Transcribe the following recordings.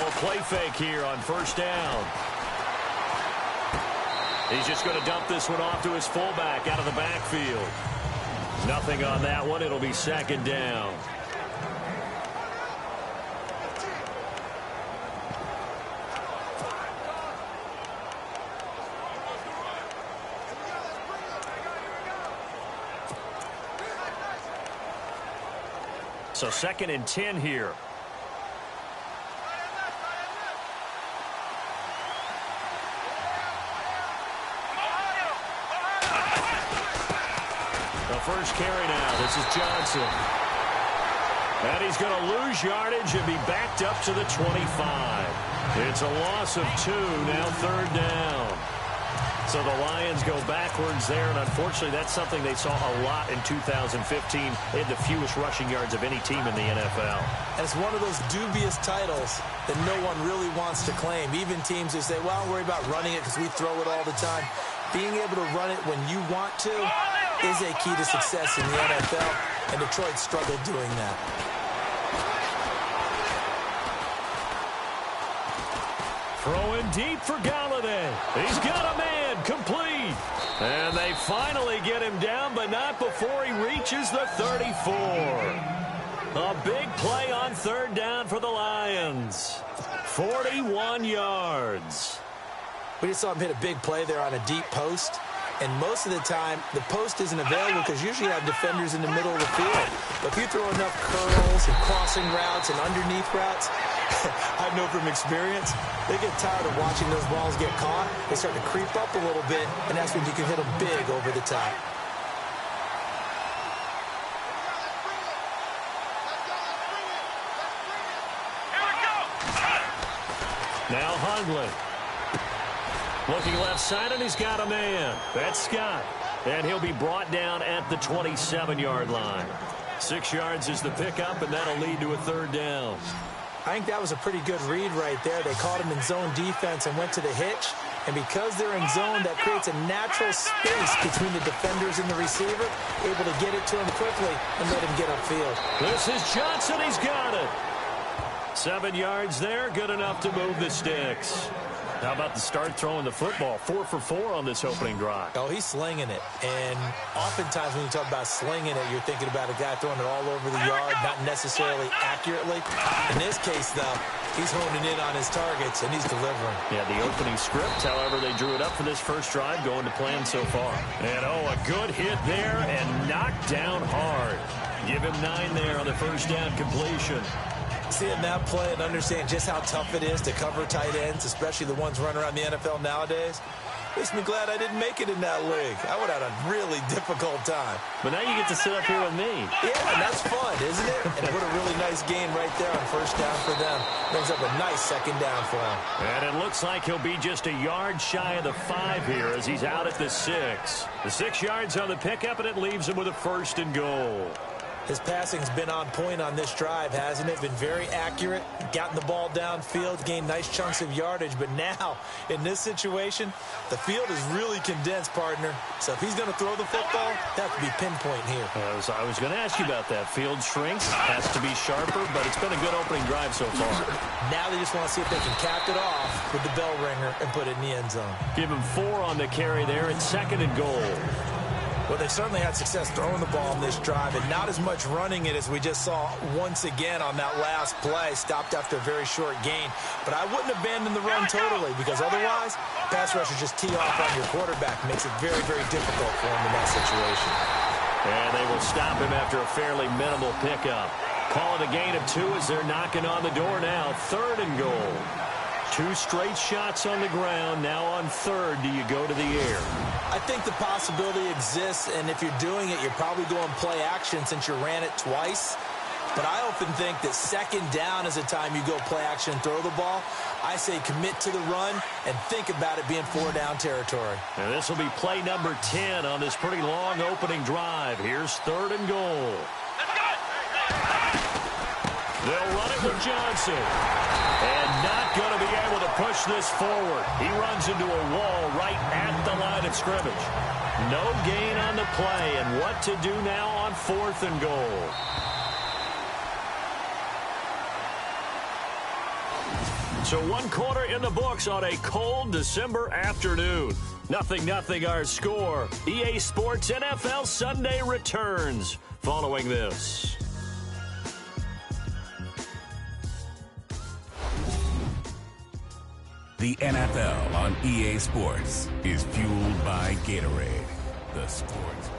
they'll play fake here on first down. He's just going to dump this one off to his fullback out of the backfield. Nothing on that one. It'll be second down. So second and 10 here. First carry now. This is Johnson. And he's going to lose yardage and be backed up to the 25. It's a loss of 2, now third down. So the Lions go backwards there, and unfortunately that's something they saw a lot in 2015. They had the fewest rushing yards of any team in the NFL. And it's one of those dubious titles that no one really wants to claim. Even teams that say, well, don't worry about running it because we throw it all the time. Being able to run it when you want to is a key to success in the NFL, and Detroit struggled doing that. Throwing deep for Galladay. He's got a man, complete. And they finally get him down, but not before he reaches the 34. A big play on third down for the Lions. 41 yards. We just saw him hit a big play there on a deep post. And most of the time, the post isn't available because usually you have defenders in the middle of the field. But if you throw enough curls and crossing routes and underneath routes, I know from experience, they get tired of watching those balls get caught. They start to creep up a little bit, and that's when you can hit them big over the top. Now Hundley. Looking left side, and he's got a man. That's Scott. And he'll be brought down at the 27-yard line. 6 yards is the pickup, and that'll lead to a third down. I think that was a pretty good read right there. They caught him in zone defense and went to the hitch. And because they're in zone, that creates a natural space between the defenders and the receiver, able to get it to him quickly and let him get upfield. This is Johnson. He's got it. 7 yards there, good enough to move the sticks. How about the start throwing the football? 4 for 4 on this opening drive. Oh, he's slinging it. And oftentimes when you talk about slinging it, you're thinking about a guy throwing it all over the yard, not necessarily accurately. In this case, though, he's honing in on his targets, and he's delivering. Yeah, the opening script, however, they drew it up for this first drive, going to plan so far. And, oh, a good hit there and knocked down hard. Give him 9 there on the first down completion. Seeing that play and understand just how tough it is to cover tight ends, especially the ones running around the NFL nowadays, makes me glad I didn't make it in that league. I would have had a really difficult time. But now you get to sit up here with me. Yeah, and that's fun, isn't it? And what a really nice gain right there on first down for them. Brings up a nice second down for him. And it looks like he'll be just a yard shy of the 5 here as he's out at the 6. The 6 yards on the pickup, and it leaves him with a first and goal. His passing's been on point on this drive, hasn't it? Been very accurate, gotten the ball downfield, gained nice chunks of yardage. But now, in this situation, the field is really condensed, partner. So if he's going to throw the football, that could be pinpoint here. I was going to ask you about that. Field shrinks, has to be sharper, but it's been a good opening drive so far. Now they just want to see if they can cap it off with the bell ringer and put it in the end zone. Give him 4 on the carry there. It's second and goal. Well, they've certainly had success throwing the ball in this drive, and not as much running it as we just saw once again on that last play. Stopped after a very short gain. But I wouldn't abandon the run totally, because otherwise, pass rushers just tee off on your quarterback. Makes it very, very difficult for him in that situation. And they will stop him after a fairly minimal pickup. Call it a gain of 2 as they're knocking on the door now. Third and goal. 2 straight shots on the ground. Now on third, do you go to the air? I think the possibility exists, and if you're doing it, you're probably going play action since you ran it twice. But I often think that second down is a time you go play action and throw the ball. I say commit to the run and think about it being 4-down territory. And this will be play number 10 on this pretty long opening drive. Here's third and goal. They'll run it with Johnson. And not going to be able to push this forward. He runs into a wall right at the line of scrimmage. No gain on the play, and what to do now on 4th and goal. So 1 quarter in the books on a cold December afternoon. 0-0 our score. EA Sports NFL Sunday returns following this. The NFL on EA Sports is fueled by Gatorade, the sports.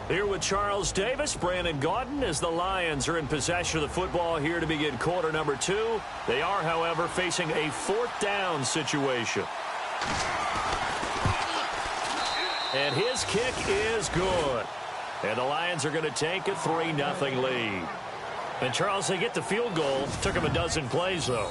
Here with Charles Davis, Brandon Gaudin, as the Lions are in possession of the football here to begin quarter number 2. They are, however, facing a 4th down situation. And his kick is good. And the Lions are going to take a 3-0 lead. And, Charles, they get the field goal. Took them a dozen plays, though.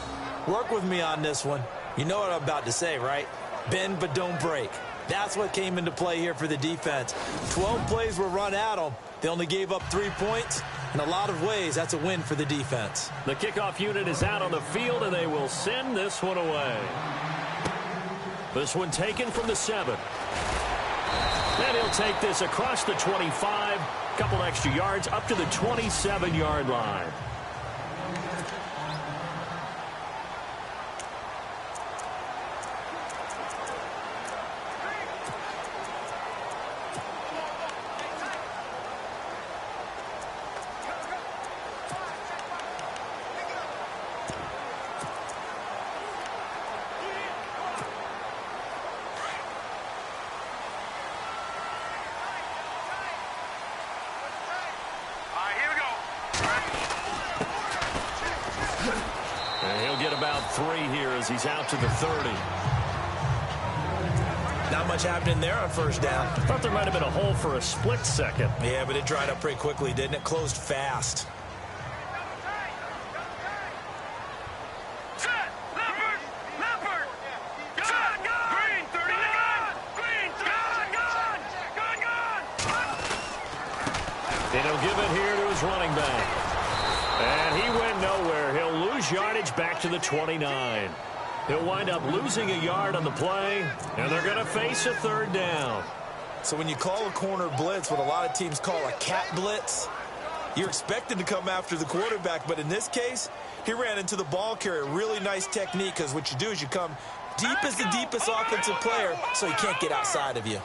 Work with me on this one. You know what I'm about to say, right? Bend but don't break. That's what came into play here for the defense. 12 plays were run at them. They only gave up 3 points. In a lot of ways, that's a win for the defense. The kickoff unit is out on the field, and they will send this one away. This one taken from the 7. And he'll take this across the 25. Couple extra yards up to the 27-yard line. He's out to the 30. Not much happening there on first down. I thought there might have been a hole for a split second. Yeah, but it dried up pretty quickly, didn't it? Closed fast. And he'll give it here to his running back. And he went nowhere. He'll lose yardage back to the 29. He'll wind up losing a yard on the play, and they're going to face a 3rd down. So when you call a corner blitz, what a lot of teams call a cat blitz, you're expected to come after the quarterback. But in this case, he ran into the ball carrier. Really nice technique, because what you do is you come deep as the deepest offensive player so he can't get outside of you.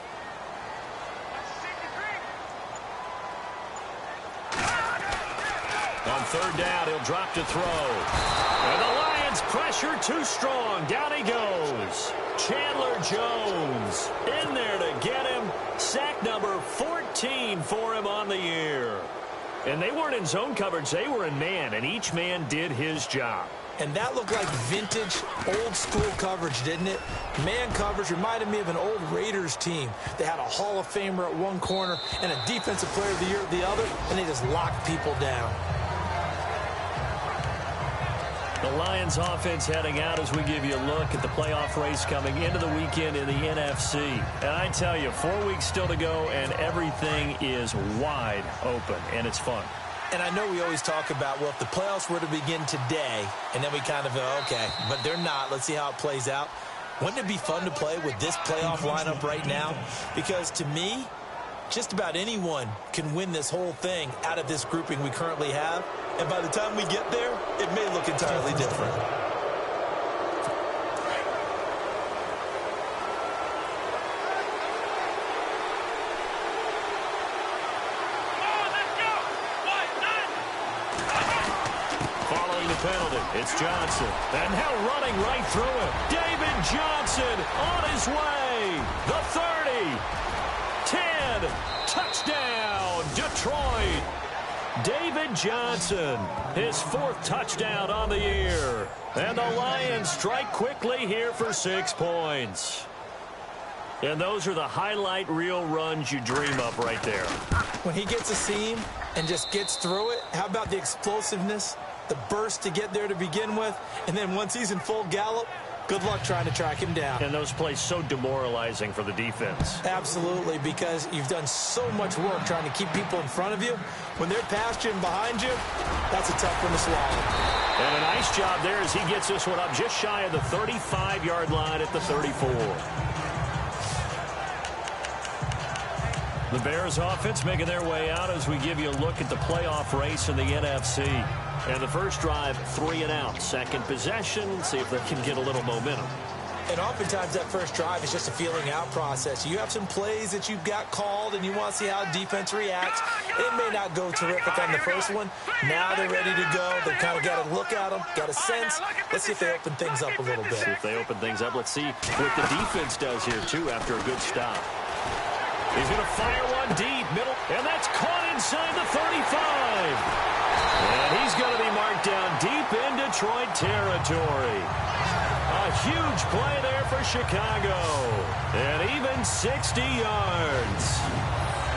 On 3rd down, he'll drop to throw. And the Lions pressure too strong. Down he goes. Chandler Jones in there to get him. Sack number 14 for him on the year. And they weren't in zone coverage. They were in man, and each man did his job. And that looked like vintage, old-school coverage, didn't it? Man coverage reminded me of an old Raiders team. They had a Hall of Famer at one corner and a Defensive Player of the Year at the other, and they just locked people down. The Lions offense heading out as we give you a look at the playoff race coming into the weekend in the NFC. And I tell you, 4 weeks still to go, and everything is wide open, and it's fun. And I know we always talk about, well, if the playoffs were to begin today, and then we kind of go, okay, but they're not. Let's see how it plays out. Wouldn't it be fun to play with this playoff lineup right now? Because to me, just about anyone can win this whole thing out of this grouping we currently have. And by the time we get there, it may look entirely different. Following the penalty, it's Johnson. And now running right through him. David Johnson on his way. The 30. 10. Touchdown, Detroit. David Johnson, his 4th touchdown on the year. And the Lions strike quickly here for 6 points. And those are the highlight reel runs you dream up right there. When he gets a seam and just gets through it, how about the explosiveness, the burst to get there to begin with, and then once he's in full gallop, good luck trying to track him down. And those plays so demoralizing for the defense. Absolutely, because you've done so much work trying to keep people in front of you. When they're past you and behind you, that's a tough one to swallow. And a nice job there as he gets this one up just shy of the 35-yard line at the 34. The Bears offense making their way out as we give you a look at the playoff race in the NFC. And the first drive, 3 and out. Second possession, see if they can get a little momentum. And oftentimes that first drive is just a feeling out process. You have some plays that you've got called and you want to see how defense reacts. It may not go terrific on the first one. Now they're ready to go. They've kind of got to look at them, got a sense. Let's see if they open things up a little bit. See if they open things up. Let's see what the defense does here, too, after a good stop. He's going to fire one deep, middle, and that's caught inside the 35. And he's going to be marked down deep in Detroit territory. A huge play there for Chicago. And even 60 yards.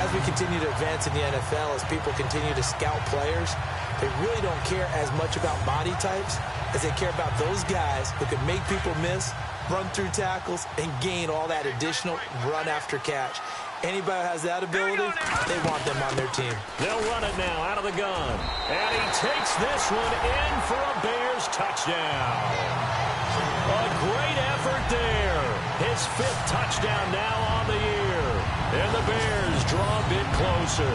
As we continue to advance in the NFL, as people continue to scout players, they really don't care as much about body types as they care about those guys who can make people miss, run through tackles, and gain all that additional run after catch. Anybody who has that ability, they want them on their team. They'll run it now out of the gun. And he takes this one in for a Bears touchdown. A great effort there. His 5th touchdown now on the year. And the Bears draw a bit closer.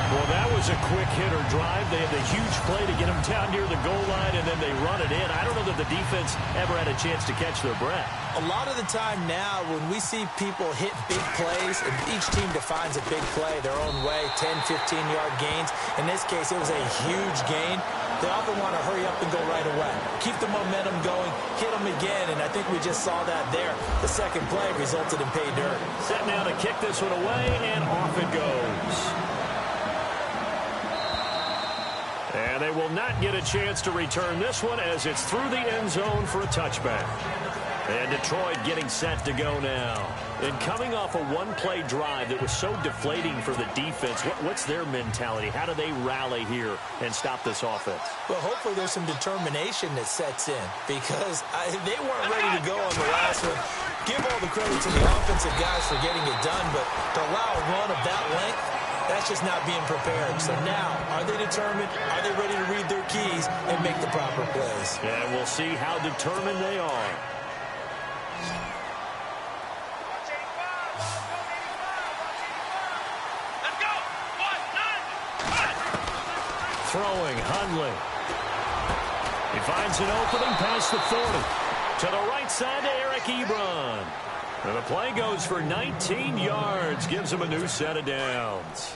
Well, that was a quick hitter drive. They had the huge play to get him down near the goal line, and then they run it in. I don't know that the defense ever had a chance to catch their breath. A lot of the time now, when we see people hit big plays, and each team defines a big play their own way, 10, 15-yard gains. In this case, it was a huge gain. They often want to hurry up and go right away. Keep the momentum going, hit them again, and I think we just saw that there. The second play resulted in pay dirt. Set now to kick this one away, and off it goes. And they will not get a chance to return this one as it's through the end zone for a touchback. And Detroit getting set to go now. And coming off a one-play drive that was so deflating for the defense, what's their mentality? How do they rally here and stop this offense? Well, hopefully there's some determination that sets in because they weren't ready to go on the last one. Give all the credit to the offensive guys for getting it done, but to allow a run of that length, that's just not being prepared. So now, are they determined? Are they ready to read their keys and make the proper plays? And we'll see how determined they are. Throwing, Hundley. He finds an opening past the 40. To the right side to Eric Ebron. And the play goes for 19 yards. Gives him a new set of downs.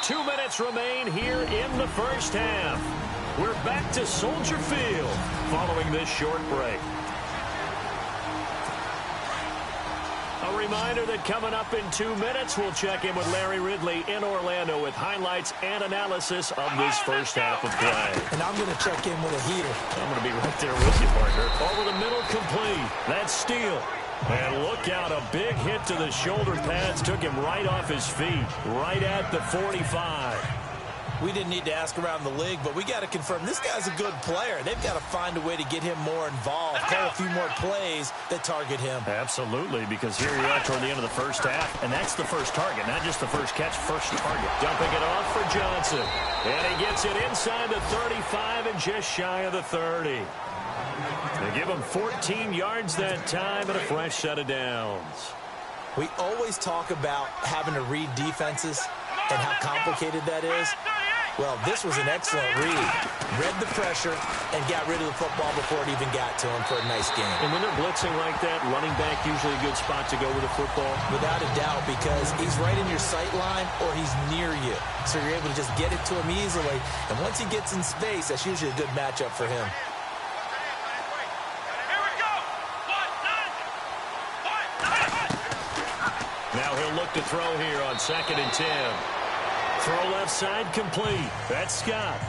Two minutes remain here in the first half. We're back to Soldier Field following this short break. A reminder that coming up in 2 minutes, we'll check in with Larry Ridley in Orlando with highlights and analysis of this first half of play. And I'm going to check in with a heater. I'm going to be right there with you, partner. Over the middle, complete. That's Steele. And look out, a big hit to the shoulder pads. Took him right off his feet, right at the 45. We didn't need to ask around the league, but we got to confirm this guy's a good player. They've got to find a way to get him more involved, call a few more plays that target him. Absolutely, because here we are toward the end of the first half, and that's the first target, not just the first catch, first target. Dumping it off for Johnson, and he gets it inside the 35 and just shy of the 30. They give him 14 yards that time and a fresh set of downs. We always talk about having to read defenses and how complicated that is. Well, this was an excellent read. Read the pressure and got rid of the football before it even got to him for a nice game. And when they're blitzing like that, running back usually a good spot to go with the football? Without a doubt, because he's right in your sight line or he's near you. So you're able to just get it to him easily. And once he gets in space, that's usually a good matchup for him. Now he'll look to throw here on 2nd and 10. Throw left side complete. That's Scott.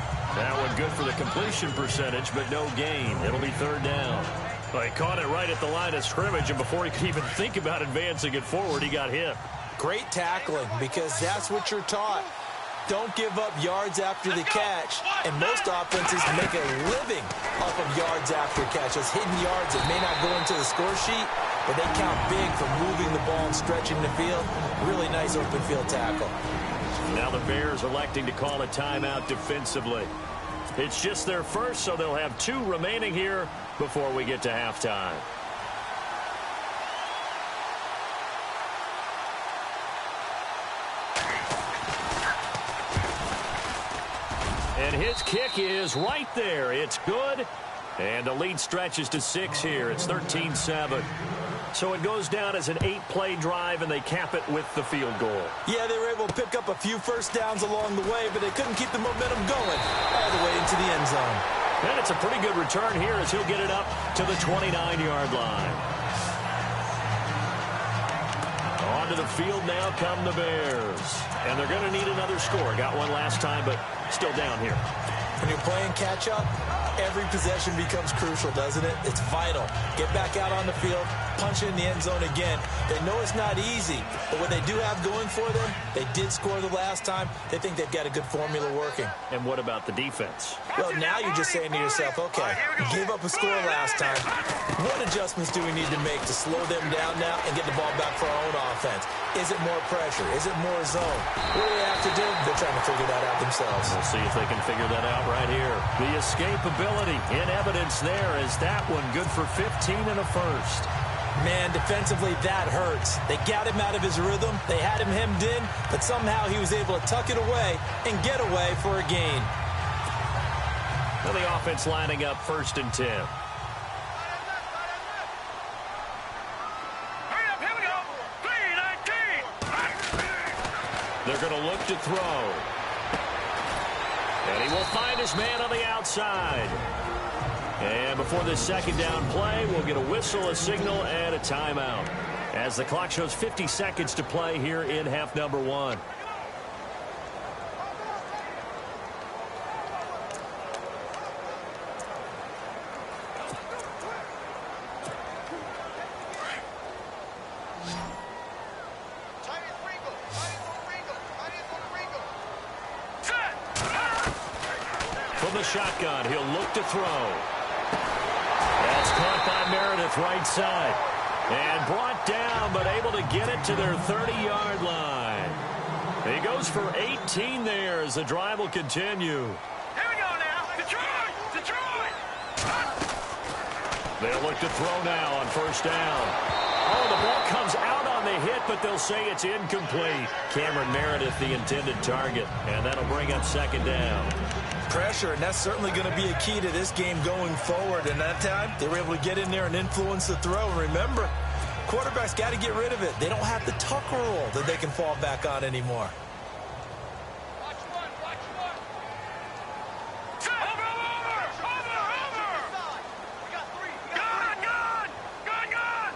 That one good for the completion percentage, but no gain. It'll be 3rd down. Well, he caught it right at the line of scrimmage, and before he could even think about advancing it forward, he got hit. Great tackling, because that's what you're taught. Don't give up yards after the catch, and most offenses make a living off of yards after catch. Those hidden yards that may not go into the score sheet, but they count big for moving the ball and stretching the field. Really nice open field tackle. Now the Bears electing to call a timeout defensively. It's just their first, so they'll have 2 remaining here before we get to halftime. And his kick is right there. It's good. And the lead stretches to 6 here. It's 13-7. So it goes down as an 8-play drive, and they cap it with the field goal. Yeah, they were able to pick up a few first downs along the way, but they couldn't keep the momentum going all the way into the end zone. And it's a pretty good return here as he'll get it up to the 29-yard line. Onto the field now come the Bears. And they're going to need another score. Got one last time, but still down here. When you're playing catch-up, every possession becomes crucial, doesn't it? It's vital. Get back out on the field, punch it in the end zone again. They know it's not easy, but what they do have going for them, they did score the last time. They think they've got a good formula working. And what about the defense? Well, now you're just saying to yourself, okay, gave up a score last time. What adjustments do we need to make to slow them down now and get the ball back for our own offense? Is it more pressure? Is it more zone? What do they have to do? They're trying to figure that out themselves. We'll see if they can figure that out right here. The escapability in evidence there is that one good for 15 and a first. Man, defensively, that hurts. They got him out of his rhythm. They had him hemmed in, but somehow he was able to tuck it away and get away for a gain. Well, the offense lining up 1st and 10. They're going to look to throw. And he will find his man on the outside. And before this second down play, we'll get a whistle, a signal, and a timeout. As the clock shows 50 seconds to play here in half number 1. From the shotgun, he'll look to throw. That's caught by Meredith right side. And brought down, but able to get it to their 30-yard line. He goes for 18 there as the drive will continue. Here we go now. Detroit! Detroit! They'll look to throw now on 1st down. Oh, the ball comes out on the hit, but they'll say it's incomplete. Cameron Meredith, the intended target, and that'll bring up 2nd down. Pressure, and that's certainly going to be a key to this game going forward. And that time, they were able to get in there and influence the throw. And remember, quarterbacks got to get rid of it. They don't have the tuck rule that they can fall back on anymore. Watch one, watch one. Over! We got 3. Gun!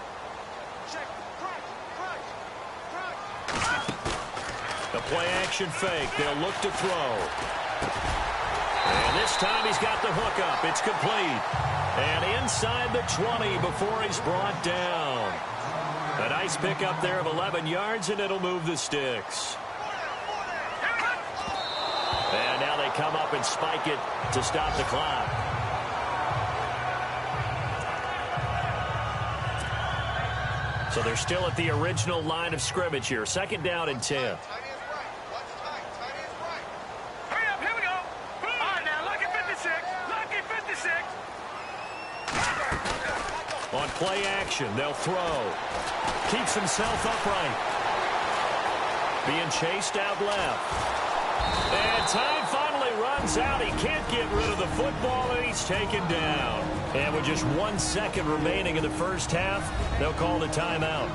Check. Crouch. The play action fake. They'll look to throw. And this time he's got the hook up. It's complete. And inside the 20 before he's brought down. A nice pickup there of 11 yards, and it'll move the sticks. And now they come up and spike it to stop the clock. So they're still at the original line of scrimmage here. 2nd down and 10. On play action, they'll throw. Keeps himself upright. Being chased out left. And time finally runs out. He can't get rid of the football, and he's taken down. And with just 1 second remaining in the first half, they'll call the timeout.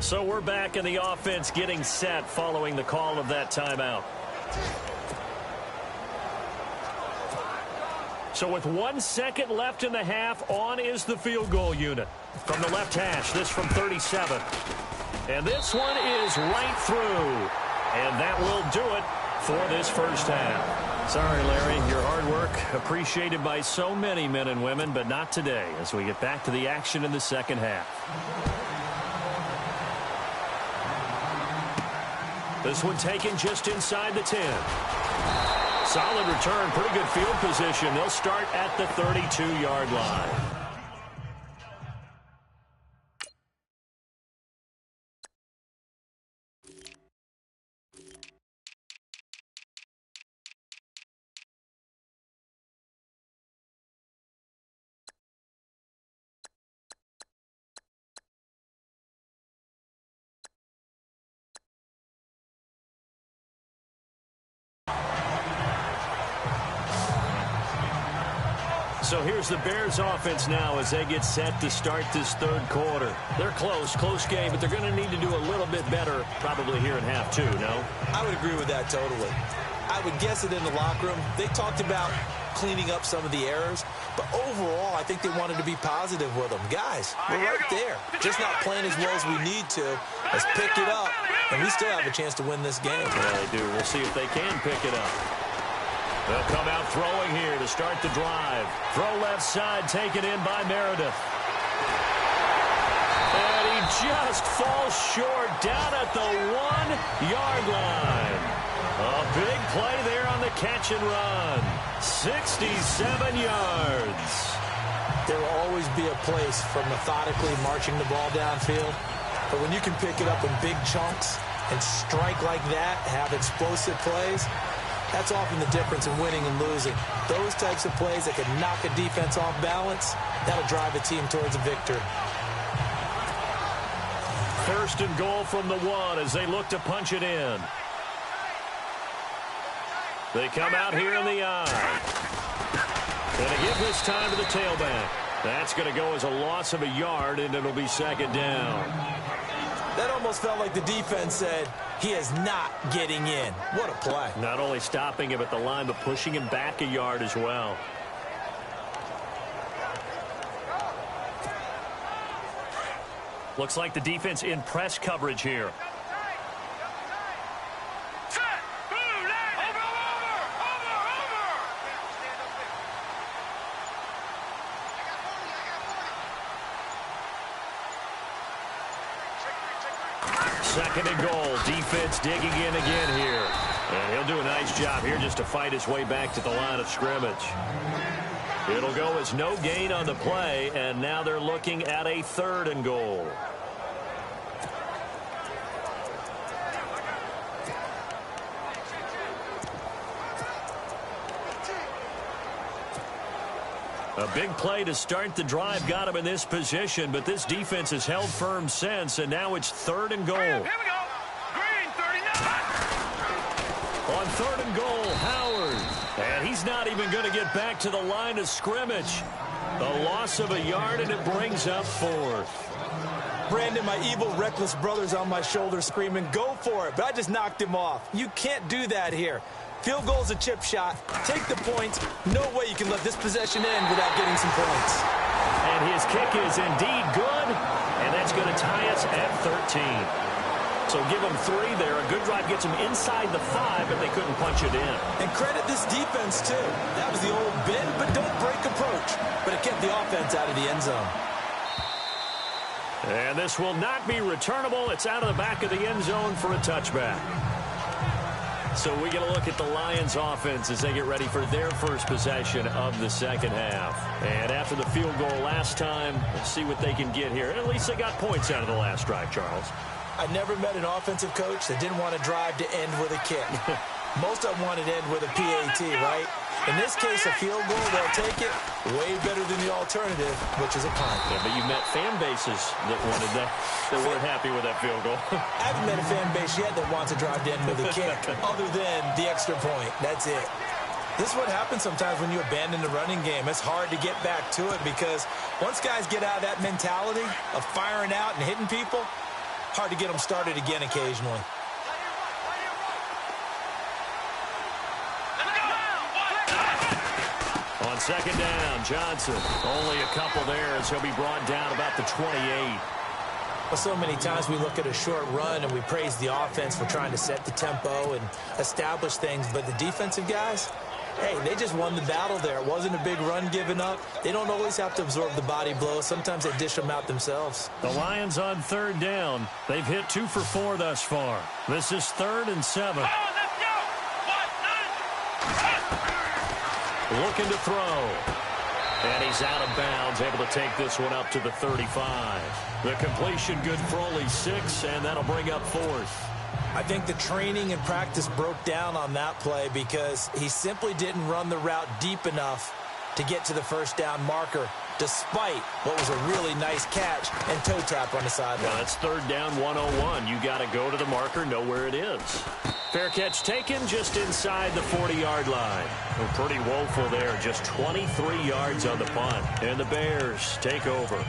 So we're back in the offense getting set following the call of that timeout. So with 1 second left in the half, on is the field goal unit. From the left hash, this from 37. And this one is right through. And that will do it for this first half. Sorry, Larry, your hard work appreciated by so many men and women, but not today as we get back to the action in the second half. This one taken just inside the 10. Solid return, pretty good field position. They'll start at the 32-yard line. So here's the Bears offense now as they get set to start this third quarter. They're close game, but they're going to need to do a little bit better probably here in half two, no? I would agree with that totally. I would guess it in the locker room. They talked about cleaning up some of the errors, but overall, I think they wanted to be positive with them. Guys, we're right there. Just not playing as well as we need to. Let's pick it up, and we still have a chance to win this game. Yeah, they do. We'll see if they can pick it up. They'll come out throwing here to start the drive. Throw left side, taken in by Meredith. And he just falls short down at the 1-yard line. A big play there on the catch and run. 67 yards. There will always be a place for methodically marching the ball downfield. But when you can pick it up in big chunks and strike like that, have explosive plays, that's often the difference in winning and losing. Those types of plays that can knock a defense off balance, that'll drive a team towards a victory. First and goal from the 1 as they look to punch it in. They come out here in the eye. Going to give this time to the tailback. That's going to go as a loss of a yard, and it'll be second down. That almost felt like the defense said, he is not getting in. What a play. Not only stopping him at the line, but pushing him back a yard as well. Looks like the defense in press coverage here. Second and goal. Defense digging in again here. And he'll do a nice job here just to fight his way back to the line of scrimmage. It'll go as no gain on the play, and now they're looking at a third and goal. A big play to start the drive got him in this position, but this defense has held firm since, and now it's third and goal. Here we go. Green, 39. On third and goal, Howard. And he's not even going to get back to the line of scrimmage. A loss of a yard, and it brings up fourth. Brandon, my evil, reckless brother's on my shoulder screaming, go for it, but I just knocked him off. You can't do that here. Field goal's a chip shot. Take the points. No way you can let this possession end without getting some points. And his kick is indeed good, and that's going to tie us at 13. So give them 3 there. A good drive gets them inside the 5, but they couldn't punch it in. And credit this defense, too. That was the old bend but don't break approach, but it kept the offense out of the end zone. And this will not be returnable. It's out of the back of the end zone for a touchback. So we get a look at the Lions offense as they get ready for their first possession of the second half. And after the field goal last time, let's see what they can get here. At least they got points out of the last drive, Charles. I never met an offensive coach that didn't want to drive to end with a kick. Most of them wanted to end with a PAT, right? In this case, a field goal, they'll take it way better than the alternative, which is a punt. Yeah, but you met fan bases that wanted that, that weren't happy with that field goal. I haven't met a fan base yet that wants to drive to end with a kick, other than the extra point. That's it. This is what happens sometimes when you abandon the running game. It's hard to get back to it because once guys get out of that mentality of firing out and hitting people, hard to get them started again occasionally. On second down, Johnson. Only a couple there as he'll be brought down about the 28. Well, so many times we look at a short run and we praise the offense for trying to set the tempo and establish things, but the defensive guys, hey, they just won the battle there. It wasn't a big run given up. They don't always have to absorb the body blows. Sometimes they dish them out themselves. The Lions on third down. They've hit 2 for 4 thus far. This is 3rd and 7. Looking to throw. And he's out of bounds, able to take this one up to the 35. The completion good for only 6, and that'll bring up 4th. I think the training and practice broke down on that play because he simply didn't run the route deep enough to get to the first down marker. despite what was a really nice catch and toe tap on the sideline. Now that's third down 101. You got to go to the marker, know where it is. Fair catch taken just inside the 40-yard line. Well, pretty woeful there, just 23 yards on the punt. And the Bears take over.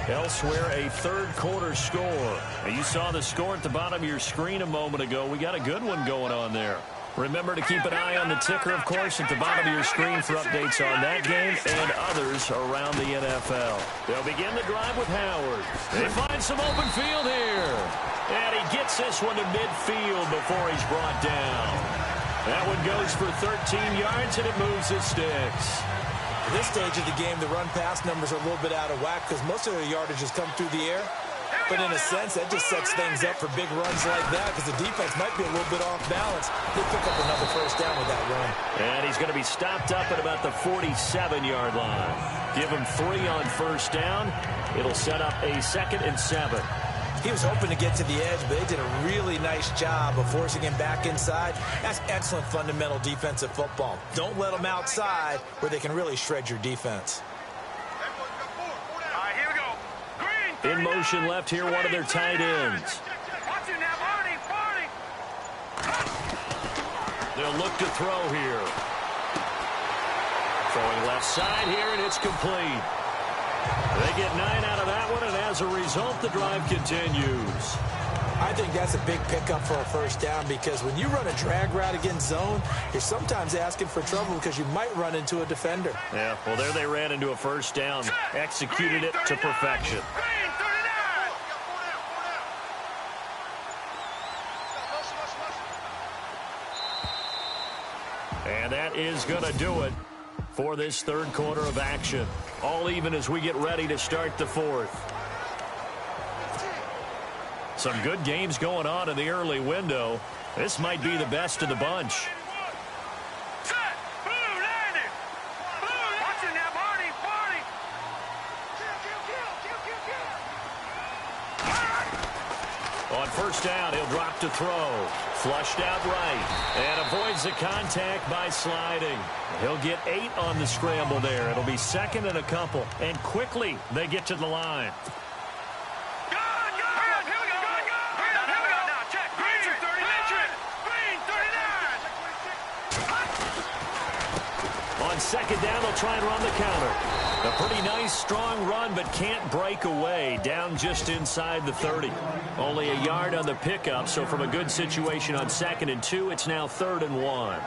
Elsewhere, a third-quarter score. Now, you saw the score at the bottom of your screen a moment ago. We got a good one going on there. Remember to keep an eye on the ticker, of course, at the bottom of your screen for updates on that game and others around the NFL. They'll begin the drive with Howard. They find some open field here. And he gets this one to midfield before he's brought down. That one goes for 13 yards, and it moves the sticks. At this stage of the game, the run-pass numbers are a little bit out of whack because most of the yardage has come through the air. But in a sense, that just sets things up for big runs like that because the defense might be a little bit off balance. They pick up another first down with that run. And he's going to be stopped up at about the 47-yard line. Give him 3 on first down. It'll set up a 2nd and 7. He was hoping to get to the edge, but they did a really nice job of forcing him back inside. That's excellent fundamental defensive football. Don't let them outside where they can really shred your defense. In motion left here, one of their tight ends. They'll look to throw here. Throwing left side here, and it's complete. They get 9 out of that one, and as a result, the drive continues. I think that's a big pickup for a first down because when you run a drag route against zone, you're sometimes asking for trouble because you might run into a defender. Yeah, well, there they ran into a first down, executed it to perfection. And that is going to do it for this third quarter of action. All even as we get ready to start the fourth. Some good games going on in the early window. This might be the best of the bunch. On first down, he'll drop to throw. Flushed out right. And avoids the contact by sliding. He'll get 8 on the scramble there. It'll be 2nd and a couple. And quickly, they get to the line. On second down, they'll try and run the counter. A pretty nice, strong run, but can't break away. Down just inside the 30. Only a yard on the pickup, so from a good situation on 2nd and 2, it's now 3rd and 1.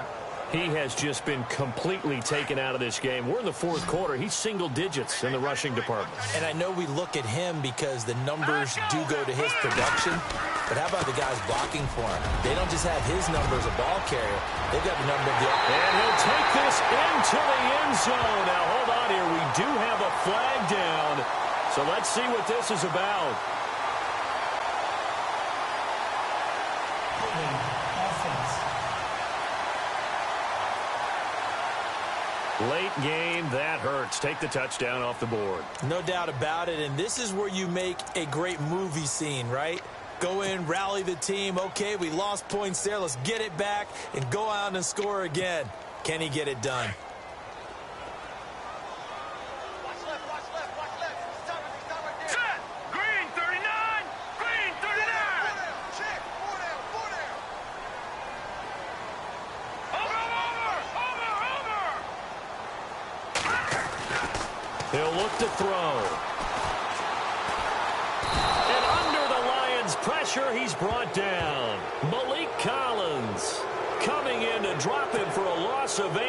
He has just been completely taken out of this game. We're in the fourth quarter. He's single digits in the rushing department. And I know we look at him because the numbers do go to his production, but how about the guys blocking for him? They don't just have his number as a ball carrier. They've got the number of the... And he'll take this into the end zone. Now, hold on here. We do have a flag down, so let's see what this is about. Late game, that hurts. Take the touchdown off the board. No doubt about it, and this is where you make a great movie scene, right? Go in, rally the team. Okay, we lost points there. Let's get it back and go out and score again. Can he get it done? He'll look to throw. And under the Lions' pressure, he's brought down. Malik Collins coming in to drop him for a loss of 8,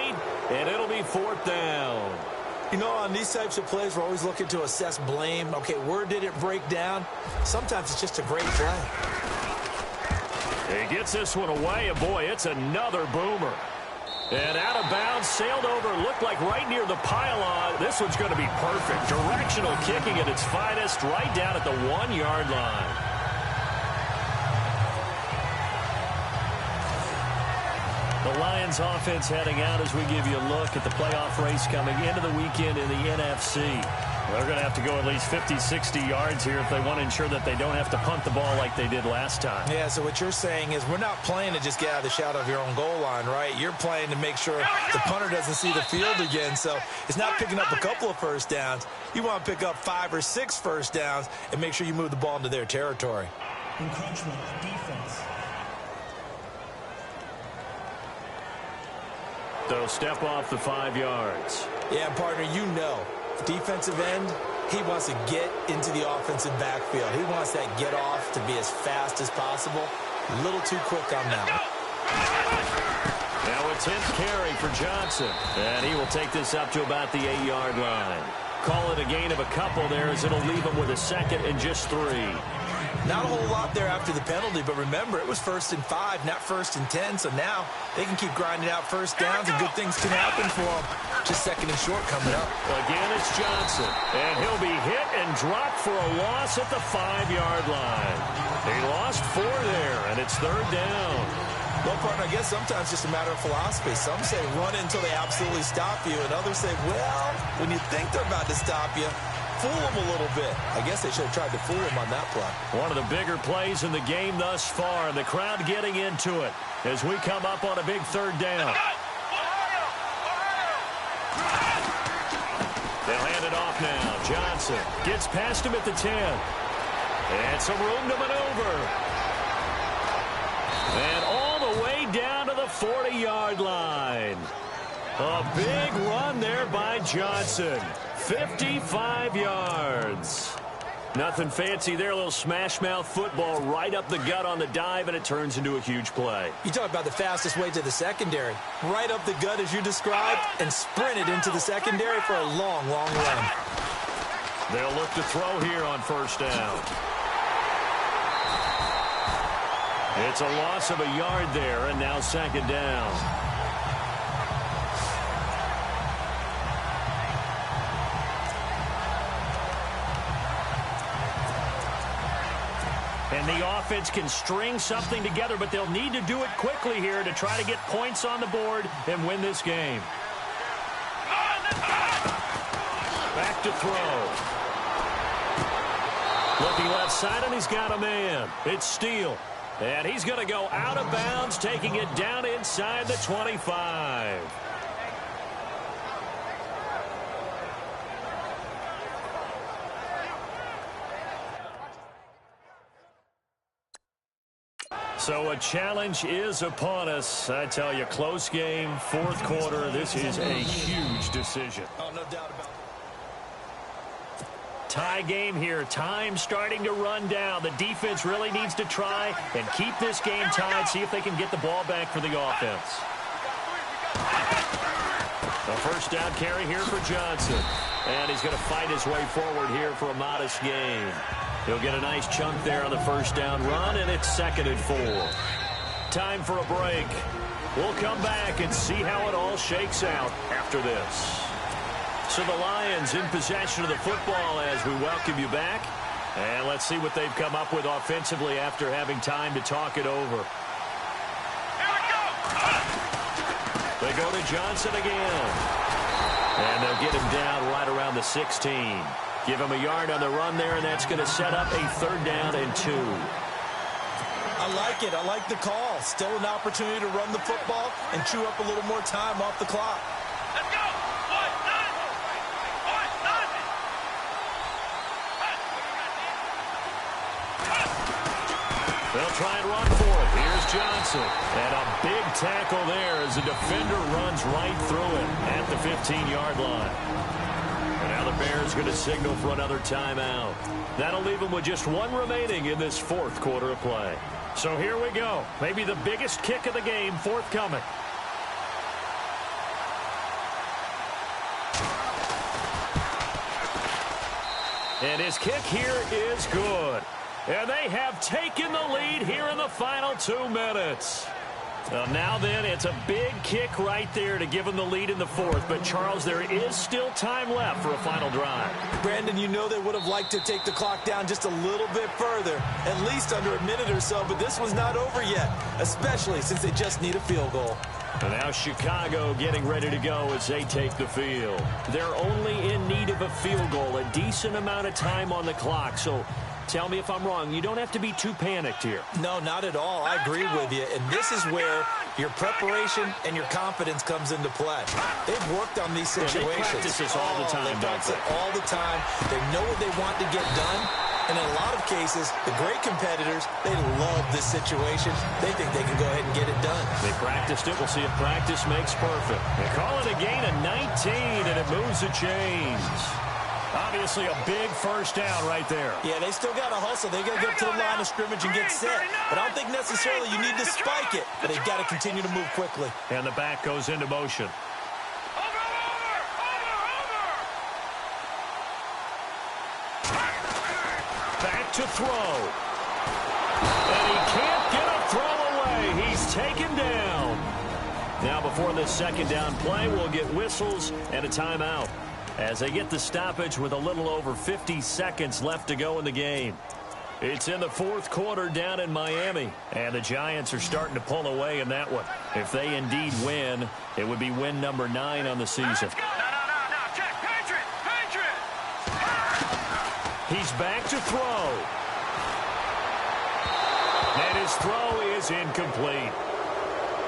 and it'll be 4th down. You know, on these types of plays, we're always looking to assess blame. Okay, where did it break down? Sometimes it's just a great play. He gets this one away, and boy, it's another boomer. And out of bounds, sailed over, looked like right near the pylon. This one's going to be perfect. Directional kicking at its finest, right down at the 1-yard line. The Lions offense heading out as we give you a look at the playoff race coming into the weekend in the NFC. They're going to have to go at least 50, 60 yards here if they want to ensure that they don't have to punt the ball like they did last time. Yeah, so what you're saying is we're not playing to just get out of the shadow of your own goal line, right? You're playing to make sure the punter doesn't see the field again. So it's not picking up a couple of first downs. You want to pick up 5 or 6 first downs and make sure you move the ball into their territory. Encroachment defense. So step off the 5 yards. Yeah, partner, you know. Defensive end, he wants to get into the offensive backfield. He wants that get off to be as fast as possible. A little too quick on that. Now a 10th carry for Johnson. And he will take this up to about the 8-yard line. Call it a gain of a couple there as it'll leave him with a second and just 3. Not a whole lot there after the penalty, but remember, it was 1st and 5, not 1st and 10, so now they can keep grinding out first downs and good things can happen for them. Just 2nd and short coming up. Again, it's Johnson, and he'll be hit and dropped for a loss at the 5-yard line. He lost 4 there, and it's 3rd down. Well, partner, I guess sometimes it's just a matter of philosophy. Some say run it until they absolutely stop you, and others say, well, when you think they're about to stop you, fool them a little bit. I guess they should have tried to fool him on that play. One of the bigger plays in the game thus far, and the crowd getting into it as we come up on a big 3rd down. They'll hand it off now. Johnson gets past him at the 10. And some room to maneuver. And all the way down to the 40-yard line. A big run there by Johnson. 55 yards. Nothing fancy there. A little smash-mouth football right up the gut on the dive, and it turns into a huge play. You talk about the fastest way to the secondary. Right up the gut as you described and sprinted into the secondary for a long, long run. They'll look to throw here on 1st down. It's a loss of a yard there, and now 2nd down. And the offense can string something together, but they'll need to do it quickly here to try to get points on the board and win this game. Back to throw. Looking left side, and he's got a man. It's Steele. And he's going to go out of bounds, taking it down inside the 25. So a challenge is upon us. I tell you, close game, 4th quarter. This is a huge decision. Oh, no doubt about it. Tie game here. Time starting to run down. The defense really needs to try and keep this game tied, see if they can get the ball back for the offense. A 1st down carry here for Johnson. And he's going to fight his way forward here for a modest gain. He'll get a nice chunk there on the 1st down run, and it's 2nd and 4. Time for a break. We'll come back and see how it all shakes out after this. So the Lions in possession of the football as we welcome you back. And let's see what they've come up with offensively after having time to talk it over. They go to Johnson again. And they'll get him down right around the 16. Give him a yard on the run there, and that's going to set up a 3rd down and 2. I like it. I like the call. Still an opportunity to run the football and chew up a little more time off the clock. Let's go. They'll try and run for it. Here's Johnson. And a big tackle there as the defender runs right through it at the 15-yard line. And now the Bears going to signal for another timeout. That'll leave them with just 1 remaining in this 4th quarter of play. So here we go. Maybe the biggest kick of the game forthcoming. And his kick here is good. And they have taken the lead here in the final 2 minutes. Now then, it's a big kick right there to give them the lead in the 4th. But, Charles, there is still time left for a final drive. Brandon, you know they would have liked to take the clock down just a little bit further, at least under a minute or so. But this one's not over yet, especially since they just need a field goal. And now Chicago getting ready to go as they take the field. They're only in need of a field goal, a decent amount of time on the clock. So tell me if I'm wrong. You don't have to be too panicked here. No, not at all. I agree with you. And this is where your preparation and your confidence comes into play. They've worked on these situations. They practice this all the time, They practice it all the time. They know what they want to get done. And in a lot of cases, the great competitors, they love this situation. They think they can go ahead and get it done. They practiced it. We'll see if practice makes perfect. They call it a gain of 19, and it moves the chains. Obviously a big first down right there. Yeah, they still got to hustle. They got to get to the line of scrimmage and get set. But I don't think necessarily you need to spike it. But they've got to continue to move quickly. And the back goes into motion. Back to throw. And he can't get a throw away. He's taken down. Now before this second down play, we'll get whistles and a timeout as they get the stoppage with a little over 50 seconds left to go in the game. It's in the fourth quarter down in Miami, and the Giants are starting to pull away in that one. If they indeed win, it would be win number 9 on the season. He's back to throw. And his throw is incomplete.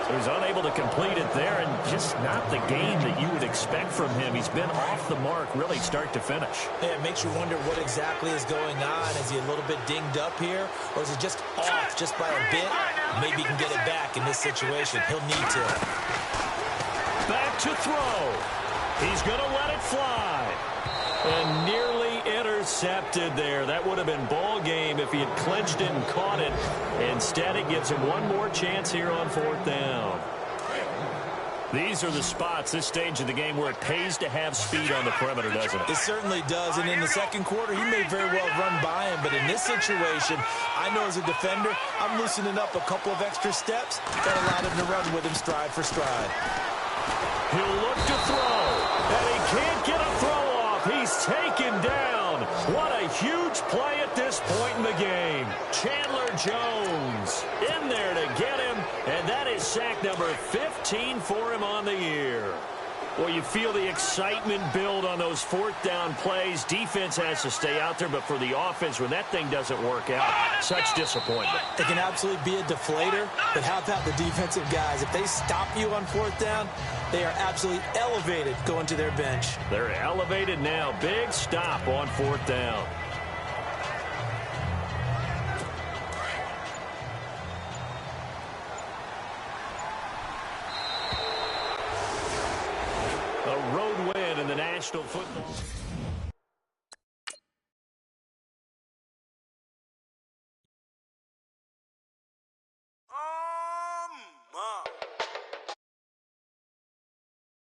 So he's unable to complete it there, and just not the game that you would expect from him. He's been off the mark really start to finish. Yeah, it makes you wonder what exactly is going on. Is he a little bit dinged up here, or is it just off just by a bit? Maybe he can get it back in this situation. He'll need to. Back to throw. He's going to let it fly. And nearly intercepted there. That would have been ball game if he had clinched it and caught it. Instead, it gives him one more chance here on fourth down. These are the spots, this stage of the game, where it pays to have speed on the perimeter, doesn't it? It certainly does. And in the second quarter, he may very well run by him. But in this situation, I know as a defender, I'm loosening up a couple of extra steps that allowed him to run with him stride for stride. He'll look to throw. And he can't get a throw. He's taken down. What a huge play at this point in the game. Chandler Jones in there to get him, and that is sack number 15 for him on the year. Well, you feel the excitement build on those fourth down plays. Defense has to stay out there, but for the offense, when that thing doesn't work out, such disappointment. It can absolutely be a deflator, but how about the defensive guys? If they stop you on fourth down, they are absolutely elevated going to their bench. They're elevated now. Big stop on fourth down. A road win in the National Football. Mom.